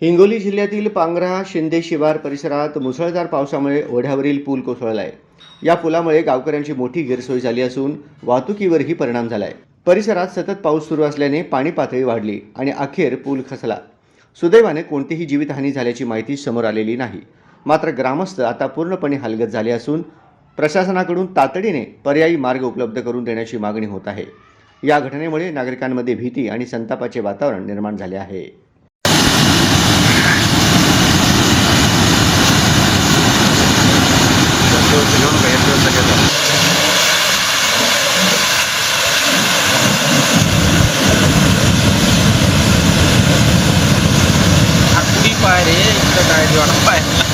हिंगोली जिल्ह्यातील पांगरा शिंदे शिवार परिसरात मुसळधार पावसामुळे ओढ्यावरील पूल कोसळला आहे. या पुलामुळे गावकऱ्यांची मोठी गैरसोय झाली असून वाहतुकीवरही परिणाम झाला आहे. परिसरात सतत पाऊस सुरू असल्याने पाणी पातळी वाढली आणि अखेर पूल खचला. सुदैवाने कोणतीही जीवितहानी झाल्याची माहिती समोर आलेली नाही. मात्र ग्रामस्थ आता पूर्णपणे हलगत झाले असून प्रशासनाकडून तातडीने पर्यायी मार्ग उपलब्ध करून देण्याची मागणी होत आहे. या घटनेमुळे नागरिकांमध्ये भीती आणि संतापाचे वातावरण निर्माण झाले आहे. Aku di pare, kita dari orang pare.